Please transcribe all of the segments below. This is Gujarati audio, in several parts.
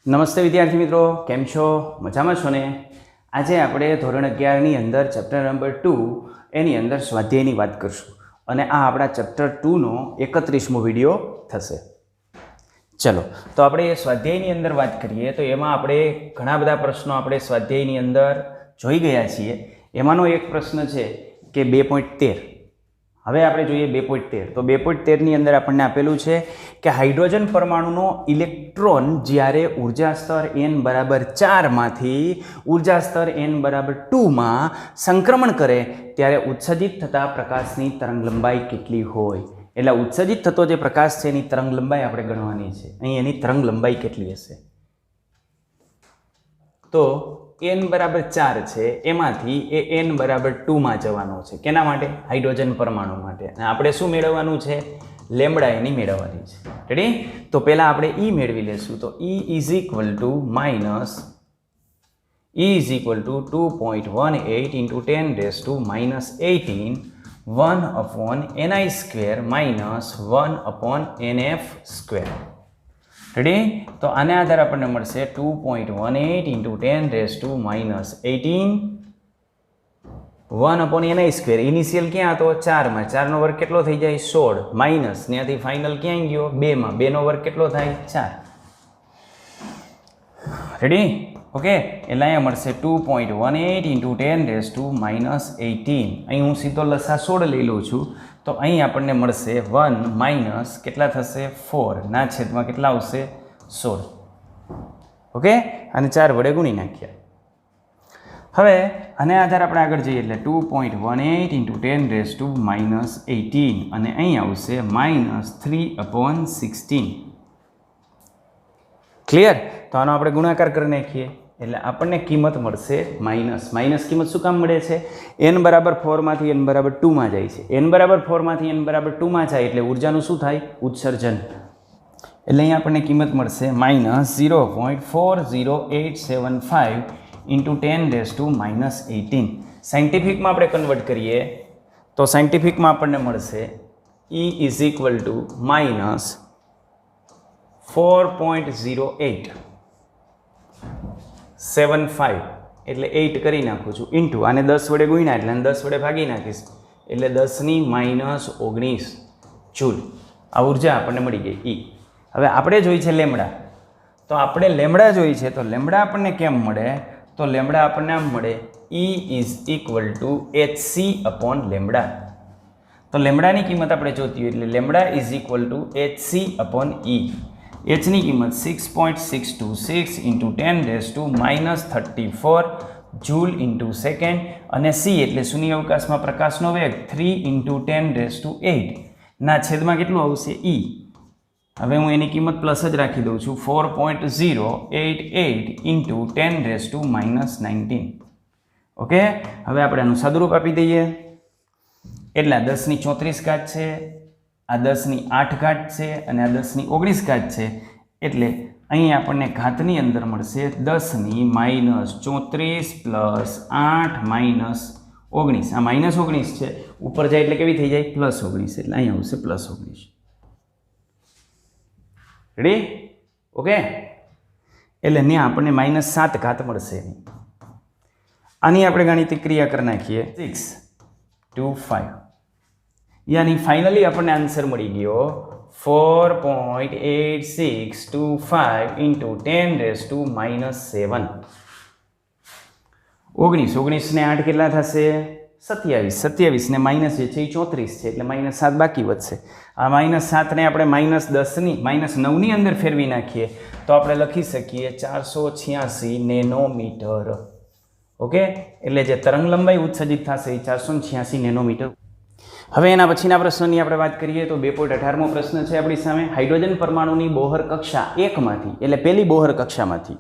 નમસ્તે વિદ્યાર્થી મિત્રો, કેમ છો? મજામાં છો ને? આજે આપણે ધોરણ 11ની અંદર ચેપ્ટર નંબર 2 એની અંદર સ્વાધ્યાયની વાત કરશું અને આ આપણા ચેપ્ટર 2નો 31મો વિડીયો થશે. ચલો, તો આપણે સ્વાધ્યાયની અંદર વાત કરીએ તો એમાં આપણે ઘણા બધા પ્રશ્નો આપણે સ્વાધ્યાયની અંદર જોઈ ગયા છીએ. એમાંનો એક પ્રશ્ન છે કે 2.13. હવે આપણે જોઈએ 2.13. તો 2.13ની અંદર આપણને આપેલું છે કે હાઇડ્રોજન પરમાણુનો ઇલેક્ટ્રોન જ્યારે ઉર્જા સ્તર n બરાબર 4 માંથી ઉર્જા સ્તર n બરાબર 2 માં સંક્રમણ કરે ત્યારે ઉત્સર્જિત થતા પ્રકાશની તરંગ લંબાઈ કેટલી હોય? એટલે ઉત્સર્જિત થતો જે પ્રકાશ છે એની તરંગ લંબાઈ આપણે ગણવાની છે. અહીં એની તરંગ લંબાઈ કેટલી હશે? તો n બરાબર 4 છે એમાંથી એ n બરાબર 2 માં જવાનો છે. કેના માટે? હાઇડ્રોજન પરમાણુ માટે. અને આપણે શું મેળવવાનું છે? લેમ્બડા એની મેળવવાની છે. રેડી? તો પહેલા આપણે E મેળવી લેશું. તો E is equal to 2.18 into 10 raised to minus 18 1 upon ni square minus 1 upon nf square. Ready? તો આને આધારે આપણને મળશે 2.18 into 10 raised to minus 18 1 upon ni square. Initial ક્યાં હતો? 4 માં. 4 નો વર્ગ કેટલો થઈ જાય? 16 માઇનસ ત્યાંથી ફાઇનલ ક્યાં ગયો? 2 માં. 2 નો વર્ગ કેટલો થાય? 4. રેડી? ઓકે, એટલે અહીંયા મળશે 2.18 into 10 raised to minus 18. અહીં હું સીધો લસા 16 લઈ લઉં છું. તો અહીં આપણને મળશે 1 માઇનસ કેટલા થશે? 4 ના છેદમાં કેટલા આવશે? 16. ઓકે, અને 4 વડે ગુણી નાખ્યા. હવે આને આધારે આપણે આગળ જઈએ એટલે 2.18 into 10 raised to minus 18 અને અહીં આવશે minus 3/16. ક્લિયર? તો આનો આપણે ગુણાકાર કરી નાખીએ એટલે આપણને કિંમત મળશે માઇનસ. માઇનસ કિંમત શું કામ મળે છે? n બરાબર 4 માંથી n બરાબર 2 માં જાય છે. n બરાબર 4 માંથી n બરાબર 2 માં જાય એટલે ઉર્જાનું શું થાય? ઉત્સર્જન. એટલે અહીંયા આપણને કિંમત મળશે minus 0.40875 into 10 raised to minus 18. સાયન્ટિફિકમાં આપણે કન્વર્ટ કરીએ તો સાયન્ટિફિકમાં આપણને મળશે E is equal to minus 4.0875 એટલે 8 કરી નાખું છું ઇન્ટુ આને 10 વડે ગુણ્યા એટલે 10 વડે ભાગી નાખીશ એટલે 10⁻19 જૂલ આ ઉર્જા આપણને મળી ગઈ E. હવે આપણે જોઈ છે લેમ્બડા. તો આપણે લેમ્બડા જોઈ છે તો લેમ્બડા આપણને કેમ મળે? તો લેમ્બડા આપણને આમ મળે E is equal to hc upon lambda. તો લેમ્બડાની કિંમત આપણે જોતી હોય એટલે lambda is equal to hc upon E. એચની કિંમત 6.626 into 10 raised to minus 34 joule into second અને C એટલે શૂન્ય અવકાશમાં પ્રકાશનો વેગ 3 into 10 raised to 8 ના છેદમાં કેટલું આવશે? E. હવે હું એની કિંમત પ્લસ જ રાખી દઉં છું 4.088 into 10 raised to minus 19. Okay, હવે આપણે આનું સાદુરૂપ આપી દઈએ એટલે આ 10⁻34 ઘાત છે, આ 10⁸ ઘાત છે અને આ 10⁻19 ઘાત છે. એટલે અહીં આપણને ઘાતની અંદર મળશે 10⁻34 પ્લસ 8 માઇનસ 19. આ માઇનસ 19 છે, ઉપર જાય એટલે કેવી થઈ જાય? પ્લસ 19. એટલે અહીં આવશે પ્લસ 19. રેડી? ઓકે, એટલે ત્યાં આપણને -7 ઘાત મળશે. આની આપણે ગાણિતિક ક્રિયા કરી નાખીએ 625 યાની ફાઇનલી આપણને આન્સર મળી ગયો 4.8625 into 10 raised to minus 7. 19 ને 8 કેટલા થશે? 27. 27 ને માઇનસ જે છે એ 34 છે એટલે -7 બાકી વધશે. આ -7 ને આપણે -9ની અંદર ફેરવી નાખીએ તો આપણે લખી શકીએ 486 નેનોમીટર. ઓકે, એટલે જે તરંગ લંબાઈ ઉત્સર્જિત થશે એ 486 નેનોમીટર. હવે એના પછીના પ્રશ્નની આપણે વાત કરીએ તો 2.18મો પ્રશ્ન છે આપણી સામે. હાઇડ્રોજન પરમાણુની બોહર કક્ષા 1 માંથી એટલે પહેલી બોહર કક્ષામાંથી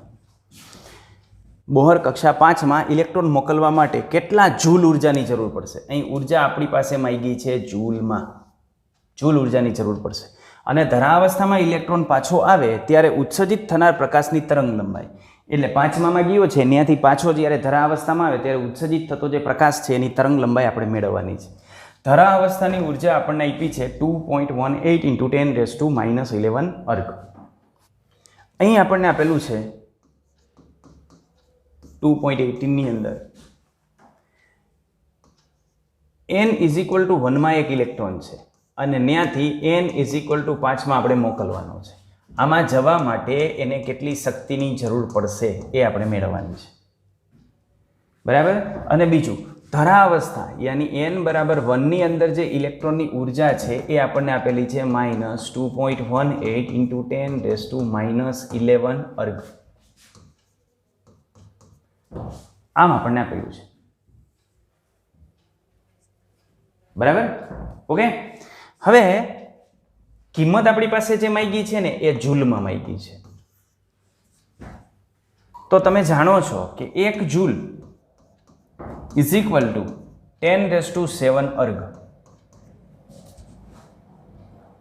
બોહર કક્ષા 5 માં ઇલેક્ટ્રોન મોકલવા માટે કેટલા જૂલ ઉર્જાની જરૂર પડશે? અહીં ઉર્જા આપણી પાસે માંગી છે જૂલમાં. જૂલ ઉર્જાની જરૂર પડશે. અને ધરાવસ્થામાં ઇલેક્ટ્રોન પાછો આવે ત્યારે ઉત્સર્જિત થનાર પ્રકાશની તરંગ લંબાઈ એટલે 5માં ગયો છે ત્યાંથી પાછો જ્યારે ધરાવસ્થામાં આવે ત્યારે ઉત્સર્જિત થતો જે પ્રકાશ છે એની તરંગ લંબાઈ આપણે મેળવવાની છે. ધરા અવસ્થાની ઉર્જા આપણને આપી છે 2.18 into 10 raised to minus 11 અર્ગ. અહીં આપણને આપેલું છે 2.18 ની અંદર n ઇઝ ઇક્વલ ટુ 1 માં એક ઇલેક્ટ્રોન છે અને ત્યાંથી n ઇઝ ઇક્વલ ટુ 5 માં આપણે મોકલવાનો છે. આમાં જવા માટે એને કેટલી શક્તિની જરૂર પડશે એ આપણે મેળવવાની છે. બરાબર. અને બીજું ધરાવસ્થા યાની n બરાબર 1 ની અંદર જે ઇલેક્ટ્રોનની ઉર્જા છે એ આપણને આપેલી છે -2.18 ઇન્ટુ 10⁻11 અર્ગ. આમ આપણને આપેલું છે. બરાબર. ઓકે. હવે કિંમત આપણી પાસે જે માંગી છે ને એ જૂલમાં માંગી છે. તો તમે જાણો છો કે 1 જૂલ ઇઝ ઇક્વલ ટુ 10⁻7 અર્ગ.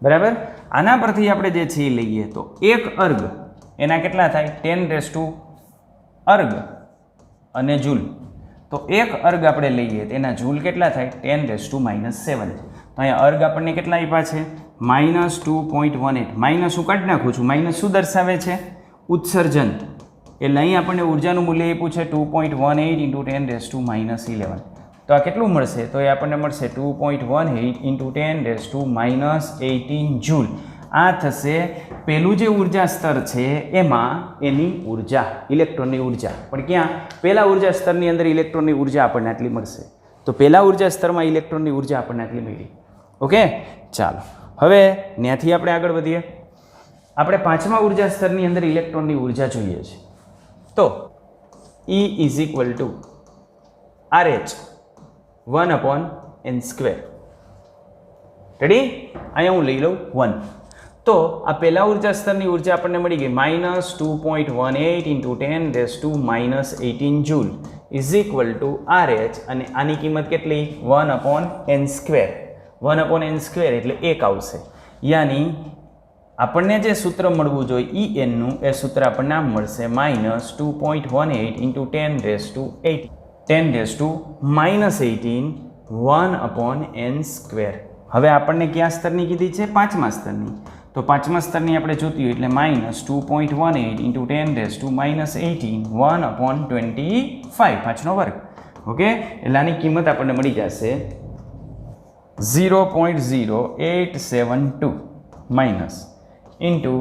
બરાબર. આના પરથી આપણે જે છે એ લઈએ તો 1 અર્ગ એના કેટલા થાય 10 અર્ગ અને જૂલ. તો 1 અર્ગ આપણે લઈએ તો એના જૂલ કેટલા થાય 10⁻7. તો અહીંયા અર્ગ આપણને કેટલા આપ્યા છે -2.18. માઇનસ હું કાઢી નાખું છું. માઇનસ શું દર્શાવે છે ઉત્સર્જન. એટલે અહીં આપણને ઉર્જાનું મૂલ્ય આપ્યું છે 2.18 ઇન્ટુ 10⁻11. તો આ કેટલું મળશે તો એ આપણને મળશે 2.18 ઇન્ટુ 10⁻18 જૂલ. આ થશે પહેલું જે ઉર્જા સ્તર છે એમાં એની ઉર્જા ઇલેક્ટ્રોનની ઉર્જા. પણ ક્યાં પહેલા ઉર્જા સ્તરની અંદર ઇલેક્ટ્રોનની ઉર્જા આપણને આટલી મળશે. તો પહેલા ઉર્જા સ્તરમાં ઇલેક્ટ્રોનની ઉર્જા આપણને આટલી મળી. ઓકે. ચાલો હવે ત્યાંથી આપણે આગળ વધીએ. આપણે પાંચમા ઉર્જા સ્તરની અંદર ઇલેક્ટ્રોનની ઉર્જા જોઈએ છે. તો E is equal to RH 1/n². Ready. અહીંયા હું લઈ લઉં 1. તો આ પહેલા ઉર્જા સ્તરની ઉર્જા આપણને મળી ગઈ -2.18 into 10⁻18 joule is equal to RH. અને આની કિંમત કેટલી 1/n². 1/n² એટલે 1 આવશે. યાની આપણને જે સૂત્ર મળવું જોઈએ En નું એ સૂત્ર આપણને આમ મળશે -2.18 ઇન્ટુ 10⁻18 1/n². હવે આપણને કયા સ્તરની કીધી છે પાંચમા સ્તરની. તો પાંચમા સ્તરની આપણે જોતી હોય એટલે -2.18 ઇન્ટુ 10⁻18 1/25 પાંચનો વર્ગ. ઓકે. એટલે આની કિંમત આપણને મળી જશે 0.0872 માઇનસ ઇન્ટુ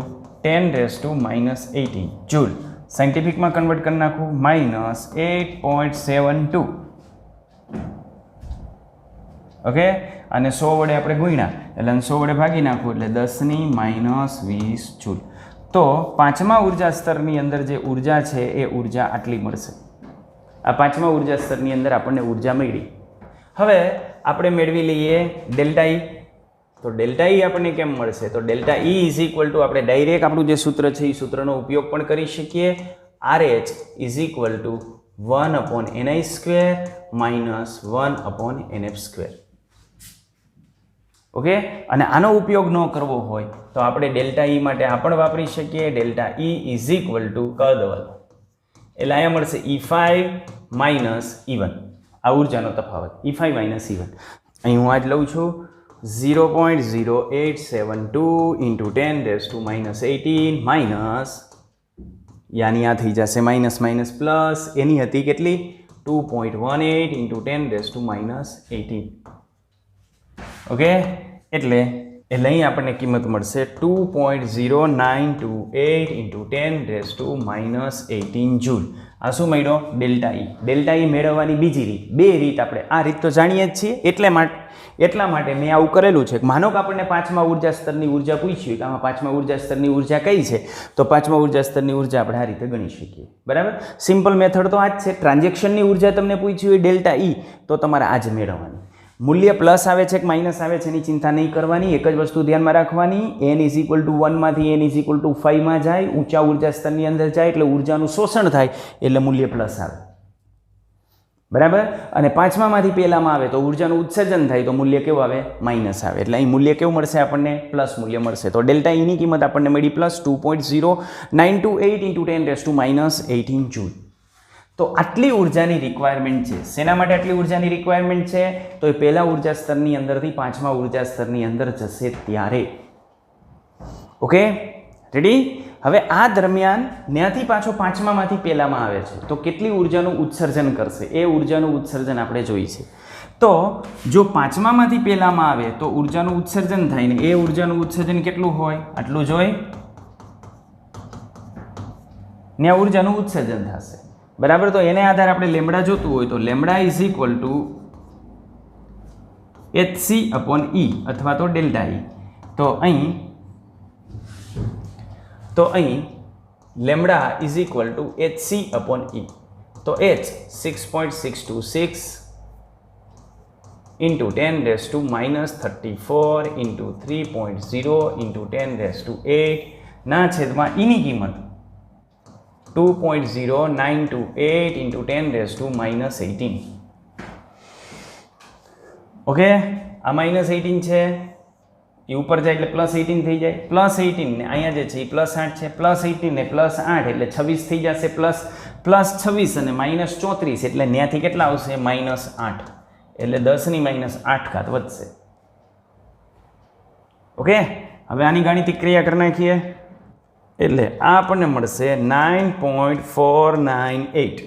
10⁻18 જૂલ. સાયન્ટિફિકમાં કન્વર્ટ કરી નાખું -8.72. ઓકે. અને 100 વડે આપણે ગુણ્યા એટલે 100 વડે ભાગી નાખવું એટલે 10⁻20 જૂલ. તો પાંચમા ઉર્જા સ્તરની અંદર જે ઉર્જા છે એ ઉર્જા આટલી મળશે. આ પાંચમા ઉર્જા સ્તરની અંદર આપણને ઉર્જા મળી. હવે આપણે મેળવી લઈએ ડેલ્ટા E. તો ડેલ્ટા E આપણને કેમ મળશે તો delta E is equal to આપણે ડાયરેક્ટ આપણું જે સૂત્ર છે એ સૂત્રનો ઉપયોગ પણ કરી શકીએ. RH is equal to 1/ni² minus 1/nf². Okay. અને આનો ઉપયોગ ન કરવો હોય તો આપણે ડેલ્ટા E માટે આ પણ વાપરી શકીએ. Delta E is equal to કદ બલ એટલે અહીંયા મળશે E5 માઇનસ E1. આ ઉર્જાનો તફાવત E5 માઇનસ E1. અહીં હું આજ લઉં છું 0.0872 ઇન્ટુ 10⁻18 માઇનસ યાની આ થઈ જશે માઇનસ માઇનસ પ્લસ. એની હતી કેટલી 2.18 ઇન્ટુ 10⁻18. ઓકે. એટલે અહીં આપણને કિંમત મળશે 2.0928 ઇન્ટુ 10⁻18 જૂલ. આ શું મળ્યો ડેલ્ટા E. ડેલ્ટા E મેળવવાની બીજી રીત. બે રીત આપણે આ રીત તો જાણીએ જ છીએ એટલા માટે મેં આવું કરેલું છે. માનો કે આપણને પાંચમા ઉર્જા સ્તરની ઉર્જા પૂછ્યું કે આમાં પાંચમા ઉર્જા સ્તરની ઉર્જા કઈ છે તો પાંચમા ઉર્જા સ્તરની ઉર્જા આપણે આ રીતે ગણી શકીએ. બરાબર. સિમ્પલ મેથડ તો આ જ છે. ટ્રાન્ઝેક્શનની ઉર્જા તમને પૂછ્યું હોય ડેલ્ટા E તો તમારે આ જ મેળવવાની. મૂલ્ય પ્લસ આવે છે કે માઇનસ આવે છે એની ચિંતા નહીં કરવાની. એક જ વસ્તુ ધ્યાનમાં રાખવાની n ઇઝ ઇક્વલ ટુ 1 માંથી n ઇઝ ઇક્વલ ટુ 5 માં જાય. ઊંચા ઉર્જા સ્તરની અંદર જાય એટલે ઉર્જાનું શોષણ થાય એટલે મૂલ્ય પ્લસ આવે. બરાબર. અને પાંચમામાંથી પહેલામાં આવે તો ઉર્જાનું ઉત્સર્જન થાય તો મૂલ્ય કેવું આવે માઇનસ આવે. એટલે અહીં મૂલ્ય કેવું મળશે આપણને પ્લસ મૂલ્ય મળશે. તો ડેલ્ટા E ની કિંમત આપણને મળી પ્લસ 2.0928 ઇન્ટુ 10⁻18 જૂલ. તો આટલી ઉર્જાની રિક્વાયરમેન્ટ છે. શેના માટે આટલી ઉર્જાની રિક્વાયરમેન્ટ છે તો એ પહેલા ઉર્જા સ્તરની અંદરથી પાંચમા ઉર્જા સ્તરની અંદર જશે ત્યારે. ઓકે. રેડી. હવે આ દરમિયાન ત્યાંથી પાછો પાંચમામાંથી પહેલામાં આવે છે તો કેટલી ઉર્જાનું ઉત્સર્જન કરશે એ ઉર્જાનું ઉત્સર્જન આપણે જોઈએ છે. તો જો પાંચમામાંથી પહેલામાં આવે તો ઉર્જાનું ઉત્સર્જન થાય ને એ ઉર્જાનું ઉત્સર્જન કેટલું હોય આટલું જ હોય ને ઉર્જાનું ઉત્સર્જન થશે. બરાબર. તો એને આધારે આપણે લેમ્બડા જોતું હોય તો lambda is equal to hc/e અથવા તો ડેલ્ટા E. તો અહીં lambda is equal to hc/e. તો h 6.626 into 10⁻³ into 3.0 into 10⁸ ના છેદમાં eની કિંમત 2.0928 into 10⁻18. ઓકે, આ -18 છે એ ઉપર જાય એટલે +18 થઈ જાય. +18 ને અહીંયા જે છે એ +8 છે, +18 ને +8 એટલે 26 થઈ જશે, +26 અને -34 એટલે ત્યાંથી કેટલા આવશે -8 એટલે 10⁻8 વધશે. ઓકે, હવે આની ગાણિતિક ક્રિયા કરી નાખીએ એટલે આ આપણને મળશે 9.498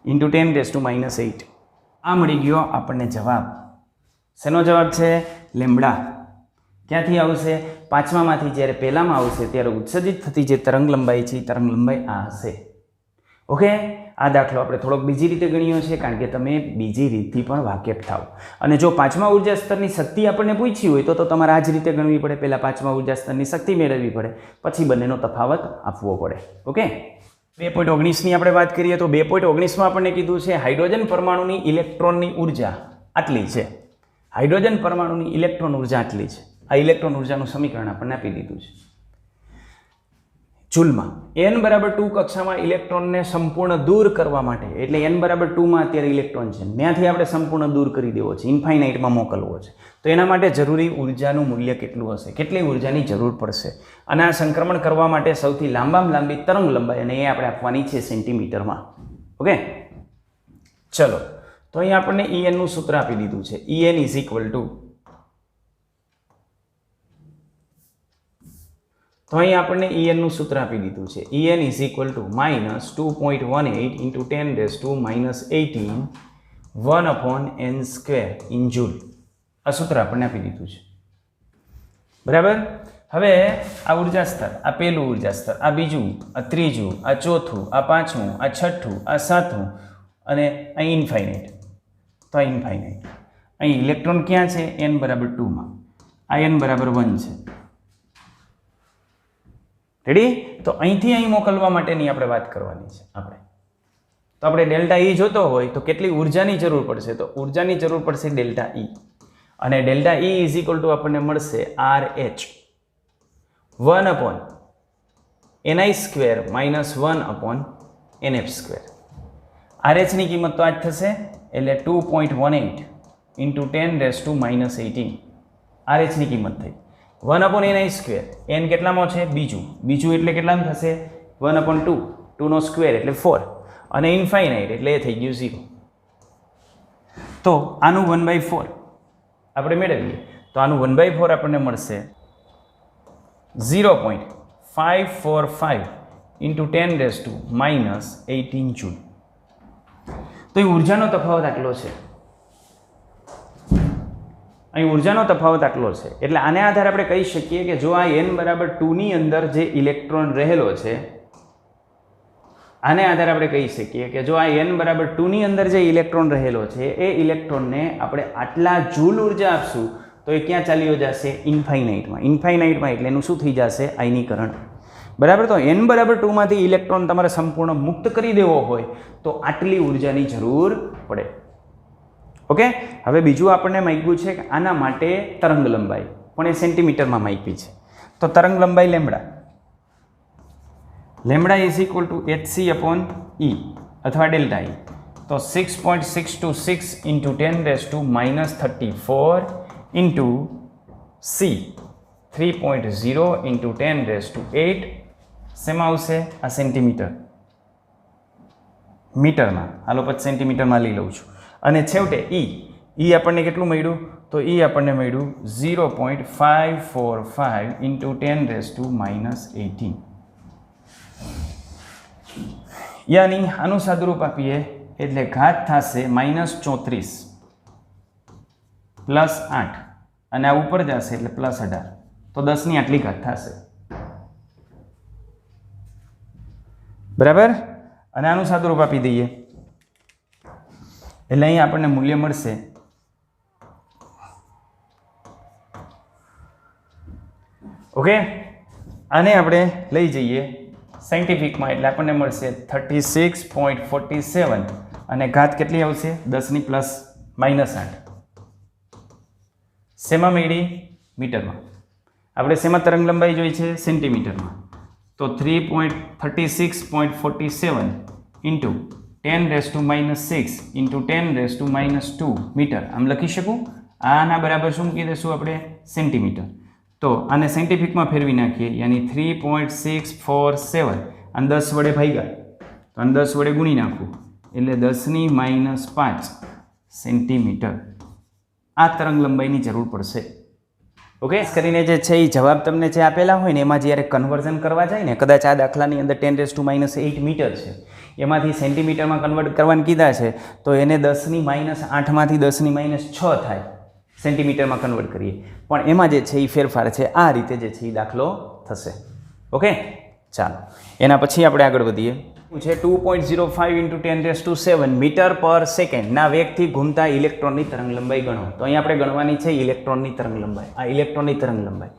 into 10⁻8. આ મળી ગયો આપણને જવાબ. શેનો જવાબ છે? લેમ્બડા. ક્યાંથી આવશે? પાંચમામાંથી જ્યારે પહેલામાં આવશે ત્યારે ઉત્સર્જિત થતી જે તરંગ લંબાઈ છે એ તરંગ લંબાઈ આ હશે. ઓકે, આ દાખલો આપણે થોડોક બીજી રીતે ગણ્યો છે કારણ કે તમે બીજી રીતથી પણ વાકેફ થાવ. અને જો પાંચમા ઉર્જા સ્તરની શક્તિ આપણને પૂછી હોય તો તમારે આ જ રીતે ગણવી પડે. પહેલાં પાંચમા ઉર્જા સ્તરની શક્તિ મેળવવી પડે, પછી બંનેનો તફાવત આપવો પડે. ઓકે, 2.19ની આપણે વાત કરીએ તો 2.19માં આપણને કીધું છે હાઇડ્રોજન પરમાણુની ઇલેક્ટ્રોનની ઉર્જા આટલી છે. હાઇડ્રોજન પરમાણુની ઇલેક્ટ્રોન ઉર્જા આટલી છે. આ ઇલેક્ટ્રોન ઉર્જાનું સમીકરણ આપણને આપી દીધું છે જૂલમાં. n = 2 કક્ષામાં ઇલેક્ટ્રોનને સંપૂર્ણ દૂર કરવા માટે, એટલે n = 2 માં અત્યારે ઇલેક્ટ્રોન છે, ત્યાંથી આપણે સંપૂર્ણ દૂર કરી દેવો છે, ઇન્ફાઇનાઇટમાં મોકલવો છે. તો એના માટે જરૂરી ઉર્જાનું મૂલ્ય કેટલું હશે, કેટલી ઉર્જાની જરૂર પડશે? અને આ સંક્રમણ કરવા માટે સૌથી લાંબામાં લાંબી તરંગ લંબાઈ અને એ આપણે આપવાની છે સેન્ટીમીટરમાં. ઓકે, ચલો. તો અહીં આપણને En નું સૂત્ર આપી દીધું છે. En ઇઝ ઇક્વલ ટુ, તો અહીં આપણને En નું સૂત્ર આપી દીધું છે. En is equal to -2.18 into 10⁻18 1/n² in joule. આ સૂત્ર આપણને આપી દીધું છે. બરાબર. હવે આ ઉર્જા સ્તર, આ પહેલું ઉર્જા સ્તર, આ બીજું, આ ત્રીજું, આ ચોથું, આ પાંચમું, આ છઠ્ઠું, આ સાતમું અને અહીં ઇન્ફાઇનાઇટ. તો આ ઇન્ફાઇનાઇટ. અહીં ઇલેક્ટ્રોન ક્યાં છે? n = 2 માં. આ n = 1 છે. રેડી? તો અહીંથી અહીં મોકલવા માટેની આપણે વાત કરવાની છે. તો આપણે ડેલ્ટા E જોતો હોય તો કેટલી ઉર્જાની જરૂર પડશે? તો ઉર્જાની જરૂર પડશે ડેલ્ટા E. અને delta E is equal to આપણને મળશે RH 1/ni² - 1/nf². RH ની કિંમત તો આ જ થશે એટલે 2.18 into 10⁻18 RH ની કિંમત થઈ 1/ni². n કેટલામાં છે? બીજું એટલે કેટલામાં થશે? 1/2. 2 નો સ્ક્વેર એટલે 4 અને ઇન્ફાઇનાઇટ એટલે એ થઈ ગયું 0. તો આનું 1/4 આપણે મેળવીએ તો આનું 1/4 આપણને મળશે 0.545 into 10⁻18 જૂલ. તો એ ઉર્જાનો તફાવત આટલો છે. અહીં ઉર્જાનો તફાવત આટલો છે એટલે આને આધારે આપણે કહી શકીએ કે જો આ n = 2 ની અંદર જે ઇલેક્ટ્રોન રહેલો છે, આને આધારે આપણે કહી શકીએ કે જો આ n = 2 ની અંદર જે ઇલેક્ટ્રોન રહેલો છે એ ઇલેક્ટ્રોનને આપણે આટલા જૂલ ઉર્જા આપશું તો એ ક્યાં ચાલ્યો જશે? ઇન્ફાઇનાઇટમાં. ઇન્ફાઇનાઇટમાં એટલે એનું શું થઈ જશે? આયનીકરણ. બરાબર. તો n = 2 માંથી ઇલેક્ટ્રોન તમારે સંપૂર્ણ મુક્ત કરી દેવો હોય તો આટલી ઉર્જાની જરૂર પડે. ઓકે, હવે બીજું આપણને માગ્યું છે કે આના માટે તરંગ લંબાઈ, પણ એ સેન્ટીમીટરમાં માપી છે. તો તરંગ લંબાઈ lambda is equal to hc/e અથવા ડેલ્ટા E. તો 6.626 into 10⁻34 into c 3.0 into 10⁸ શેમાં આવશે? આ સેન્ટીમીટર. મીટરમાં હાલો પછી સેન્ટીમીટરમાં લઈ લઉં છું. અને છેવટે E આપણને કેટલું મળ્યું? તો E આપણને મળ્યું 0.545 into 10⁻18. યાની આનું સાદુરૂપ આપીએ એટલે ઘાત થશે -34 +8 અને આ ઉપર જશે એટલે +18, તો 10 ની આટલી ઘાત થશે. બરાબર. અને આનું સાદુરૂપ આપી દઈએ એટલે અહીં આપણને મૂલ્ય મળશે ઓકે. આને આપણે લઈ જઈએ સાયન્ટિફિકમાં એટલે આપણને મળશે 36.47 અને ઘાત કેટલી આવશે 10 ની +-8. શેમાં મેળવી? મીટરમાં. આપણે શેમાં તરંગ લંબાઈ જોઈ છે? સેન્ટીમીટરમાં. તો 36.47 ઇન્ટુ 10⁻⁻6 ઇન્ટુ 10⁻⁻2 મીટર આમ લખી શકું. આના બરાબર શું મૂકી દઈશું આપણે? સેન્ટીમીટર. તો આને સાયન્ટિફિકમાં ફેરવી નાખીએ યાની 3.647 અને 10 વડે ભાગ્યા તો આને 10 વડે ગુણી નાખું એટલે 10⁻⁵ સેન્ટીમીટર આ તરંગ લંબાઈની જરૂર પડશે. ઓકે. કરીને જે છે એ જવાબ તમને જે આપેલા હોય ને એમાં જ્યારે કન્વર્ઝન કરવા જાય ને, કદાચ આ દાખલાની અંદર 10⁻⁸ મીટર છે, એમાંથી સેન્ટીમીટરમાં કન્વર્ટ કરવાનું કીધા છે તો એને 10⁻⁸ માંથી 10⁻⁶ થાય, સેન્ટીમીટરમાં કન્વર્ટ કરીએ. પણ એમાં જે છે એ ફેરફાર છે, આ રીતે જે છે એ દાખલો થશે. ઓકે. ચાલો એના પછી આપણે આગળ વધીએ. છે 2.05 × 10⁻⁷ મીટર પર સેકન્ડના વેગથી ઘૂમતા ઇલેક્ટ્રોનની તરંગ લંબાઈ ગણો. તો અહીં આપણે ગણવાની છે ઇલેક્ટ્રોનની તરંગ લંબાઈ. આ ઇલેક્ટ્રોનની તરંગ લંબાઈ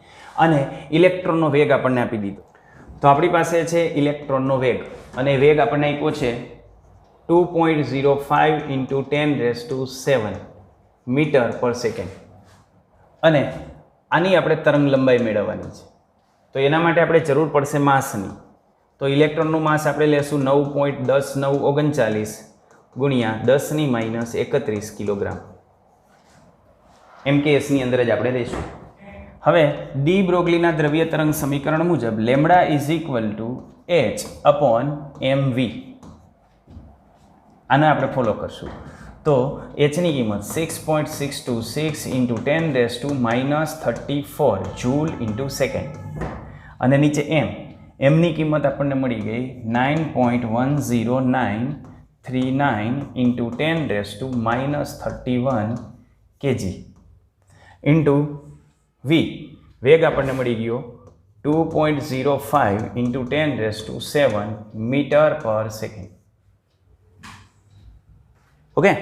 અને ઇલેક્ટ્રોનનો વેગ આપણને આપી દીધો. તો આપણી પાસે છે ઇલેક્ટ્રોનનો વેગ અને વેગ આપણને આપ્યો છે 2.05 × 10⁻⁷ મીટર પર સેકન્ડ અને આની આપણે તરંગ લંબાઈ મેળવવાની છે. તો એના માટે આપણે જરૂર પડશે માસની. તો ઇલેક્ટ્રોનનું માસ આપણે લેશું 9.10939 ગુણ્યા 10⁻31 કિલોગ્રામ MKSની અંદર જ આપણે લઈશું. હવે ડી બ્રોગલીના દ્રવ્ય તરંગ સમીકરણ મુજબ λ h/mv આને આપણે ફોલો કરશું. તો એચની કિંમત 6.626 × 10⁻⁻34 જૂલ × સેકન્ડ અને નીચે એમની કિંમત આપણને મળી ગઈ 9.10939 × 10⁻31 kg ઇન્ટુ વી વેગ આપણને મળી ગયો 2.05 × 10⁻⁷ મીટર પર સેકન્ડ. ઓકે.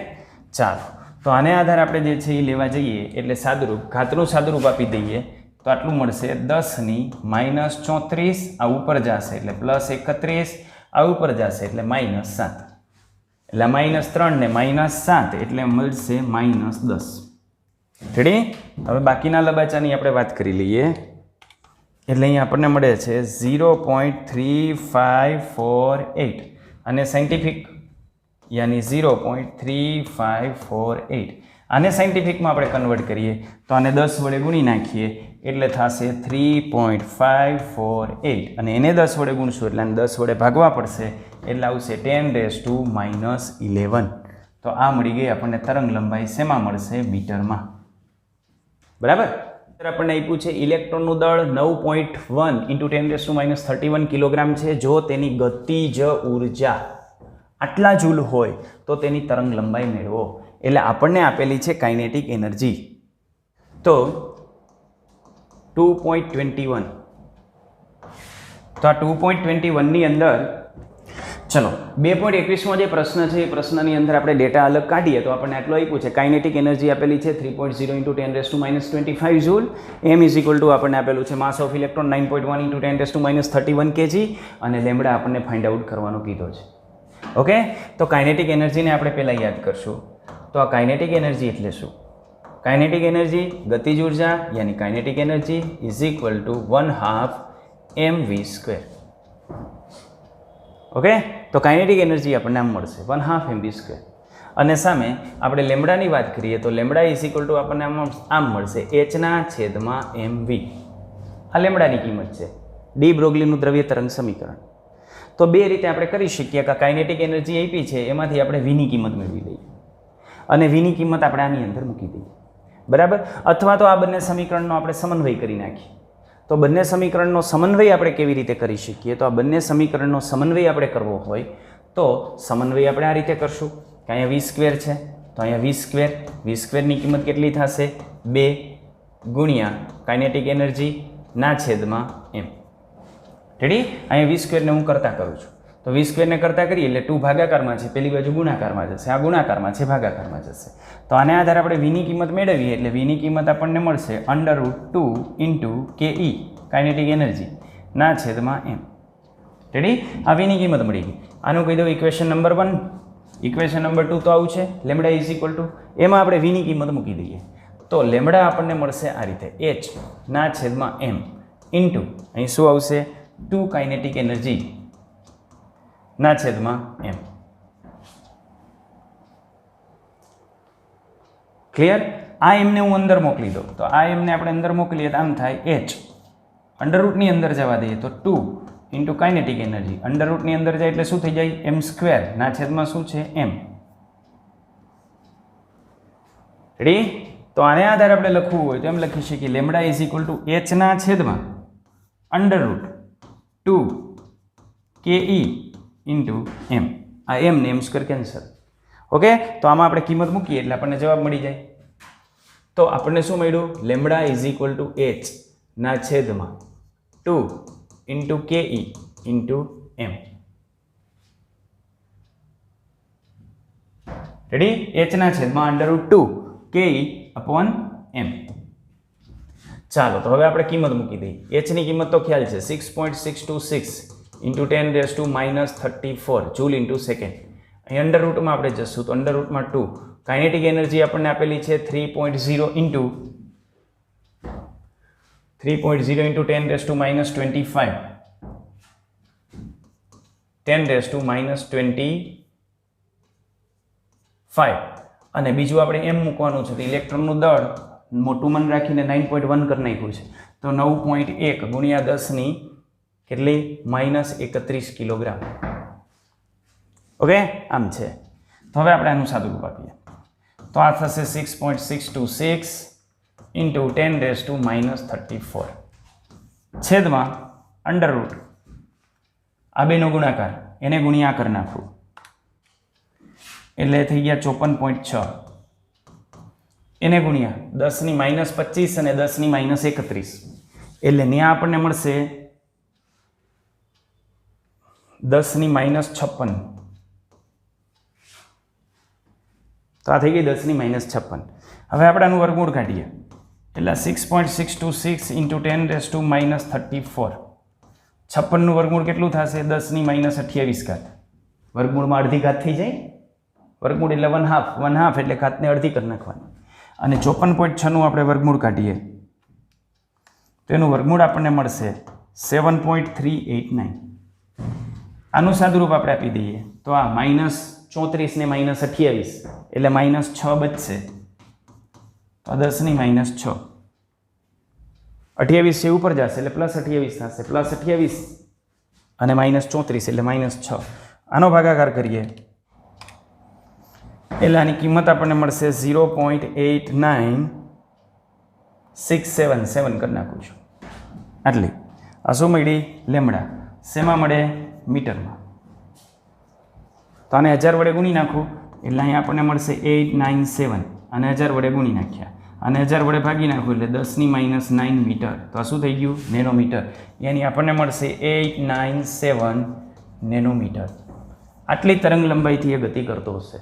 ચાલો તો આને આધારે આપણે જે છે એ લેવા જઈએ એટલે સાદુરૂપ ઘાતનું સાદુરૂપ આપી દઈએ તો આટલું મળશે 10⁻⁻34 આ ઉપર જશે એટલે +31 આ ઉપર જશે એટલે -7 એટલે -3 ને -7 એટલે મળશે -10. રેડી. હવે બાકીના લબાચાની આપણે વાત કરી લઈએ એટલે અહીં આપણને મળે છે 0.3548 અને સાયન્ટિફિક યાની 0.3548. આને સાયન્ટિફિકમાં આપણે કન્વર્ટ કરીએ તો આને 10 વડે ગુણી નાખીએ એટલે થશે 3.548 અને એને 10 વડે ગુણશું એટલે આને 10 વડે ભાગવા પડશે એટલે આવશે 10⁻11. તો આ મળી ગઈ આપણને તરંગ લંબાઈ. શેમાં મળશે? મીટરમાં. બરાબર. આપણને આપ્યું છે ઇલેક્ટ્રોનનું દળ 9.1 × 10⁻31 કિલોગ્રામ છે. જો તેની ગતિજ ઉર્જા આટલા જૂલ હોય તો તેની તરંગ લંબાઈ મેળવો. એટલે આપણને આપેલી છે કાઇનેટિક એનર્જી. તો 2.21 તો આ 2.21ની અંદર ચલો 2.21માં જે પ્રશ્ન છે એ પ્રશ્નની અંદર આપણે ડેટા અલગ કાઢીએ તો આપણને આટલું આપ્યું છે કાઇનેટિક એનર્જી આપેલી છે 3.0 × 10⁻⁻25 જૂલ. m આપણને આપેલું છે માસ ઓફ ઇલેક્ટ્રોન 9.1 × 10⁻31 kg અને લેમ્બડા આપણને ફાઇન્ડ આઉટ કરવાનો કીધો છે. ઓકે. તો કાઇનેટિક એનર્જીને આપણે પહેલાં યાદ કરશું. તો આ કાઇનેટિક એનર્જી એટલે શું? કાઇનેટિક એનર્જી ગતિજ ઉર્જા યાની કાઇનેટિક એનર્જી = 1/2 mv². ઓકે. તો કાઇનેટિક એનર્જી આપણને આમ મળશે 1/2 mv². અને સામે આપણે લેમ્બડાની વાત કરીએ તો લેમ્બડા આપણને આમ મળશે h/mv. આ લેમ્બડાની કિંમત છે. ડી બ્રોગલીનું દ્રવ્ય તરંગ સમીકરણ. તો બે રીતે આપણે કરી શકીએ કે કાઇનેટિક એનર્જી આપી છે એમાંથી આપણે વીની કિંમત મેળવી લઈએ અને વીની કિંમત આપણે આની અંદર મૂકી દઈએ. બરાબર. અથવા તો આ બંને સમીકરણનો આપણે સમન્વય કરી નાખીએ. તો બંને સમીકરણનો સમન્વય આપણે કેવી રીતે કરી શકીએ? તો આ બંને સમીકરણનો સમન્વય આપણે કરવો હોય તો સમન્વય આપણે આ રીતે કરશું કે અહીંયા વી સ્ક્વેર છે તો અહીંયા વી સ્ક્વેરની કિંમત કેટલી થશે? 2 ગુણ્યા કાઇનેટિક એનર્જી ના છેદમાં એમ. રેડી? અહીંયા વી સ્ક્વેરને હું કરતા કરું છું તો વી સ્ક્વેરને કરતા કરીએ એટલે 2 ભાગાકારમાં છે, પેલી બાજુ ગુણાકારમાં જશે, આ ગુણાકારમાં છે, ભાગાકારમાં જશે. તો આને આધારે આપણે વીની કિંમત મેળવીએ એટલે વીની કિંમત આપણને મળશે √2 × ke કાઇનેટિક એનર્જી ના છેદમાં એમ. રેડી? આ વીની કિંમત મળી ગઈ. આનું કહી દઉં ઇક્વેશન નંબર 1. ઇક્વેશન નંબર 2 તો આવું છે, લેમડા ઇઝ ઇક્વલ ટુ, એમાં આપણે વીની કિંમત મૂકી દઈએ તો લેમડા આપણને મળશે આ રીતે h ના છેદમાં m ઇન્ટુ અહીં શું આવશે? 2 કાઇનેટિક એનર્જી ના છેદમાં એમ. ક્લિયર? આ એમને હું અંદર મોકલી દઉં તો આ એમને આપણે અંદર મોકલીએ તો આમ થાય h અંડરરૂટની અંદર જવા દઈએ તો 2 × કાઇનેટિક એનર્જી, અંડરરૂટની અંદર જાય એટલે શું થઈ જાય? m² ના છેદમાં શું છે? m. રેડી? તો આને આધારે આપણે લખવું હોય તો એમ લખી શકીએ lambda is equal to h ના છેદમાં √2 ke × m. આ m ને m² કેન્સલ. ઓકે, તો આમાં આપણે કિંમત મૂકીએ એટલે આપણને જવાબ મળી જાય. તો આપણને શું મળ્યું? Lambda is equal to h ના છેદમાં 2 × ke × m. રેડી? h ના છેદમાં √2 ke / m. ચાલો તો હવે આપણે કિંમત મૂકી દઈએ. h ની કિંમત તો ખ્યાલ છે 6.626 × 10⁻34 જૂલ × સેકન્ડ. અહીં અંડરરૂટમાં આપણે જશું તો અંડરરૂટમાં 2. કાઇનેટિક એનર્જી આપણને આપેલી છે 3.0 × 10⁻25 10⁻25 અને બીજું આપણે એમ મૂકવાનું છે તો ઇલેક્ટ્રોનનું દળ મોટું મન રાખીને 9.1 કરી નાખ્યું છે તો 9.1 ગુણ્યા 10 કેટલી? -31 કિલોગ્રામ. ઓકે, આમ છે. તો હવે આપણે આનું સાદુરૂપ આપીએ તો આ થશે 6.626 × 10⁻34 છેદમાં અંડરરૂટ આ બેનો ગુણાકાર એને ગુણ્યા કરી નાખવું એટલે થઈ ગયા 54.6 એને ગુણ્યા 10⁻25 અને 10⁻31 એટલે ત્યાં આપણને મળશે 10⁻56. તો આ થઈ ગઈ 10⁻56. હવે આપણે આનું વર્ગમૂળ કાઢીએ એટલે 6.626 × 10⁻34 56 નું વર્ગમૂળ કેટલું થશે? 10⁻28. વર્ગમૂળમાં અડધી ઘાત થઈ જાય. વર્ગમૂળ એટલે 1/2 એટલે ઘાતને અડધી કરી નાખવાની. અને 54.6 નું આપણે વર્ગમૂળ કાઢીએ તો એનું વર્ગમૂળ આપણને મળશે 7.389. આનું સાદુરૂપ આપણે આપી દઈએ તો આ -34 ને -28 એટલે -6 બચશે તો 10⁻6. 28 છે ઉપર જશે એટલે +28 થશે, +28 અને -34 એટલે -6. આનો ભાગાકાર કરીએ એટલે આની કિંમત આપણને મળશે 0.89677 કરી નાખું છું આટલી. આ શું મળી? લેમડા. શેમાં મળે? મીટરમાં. તો આને 1000 વડે ગુણી નાખું એટલે અહીં આપણને મળશે 897 અને 1000 વડે ગુણી નાખ્યા અને 1000 વડે ભાગી નાખું એટલે 10⁻9 મીટર. તો આ શું થઈ ગયું? નેનોમીટર. એની આપણને મળશે 897 નેનોમીટર. આટલી તરંગ લંબાઈથી એ ગતિ કરતો હશે.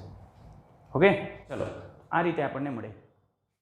ઓકે, ચલો આ રીતે આપણને મળે.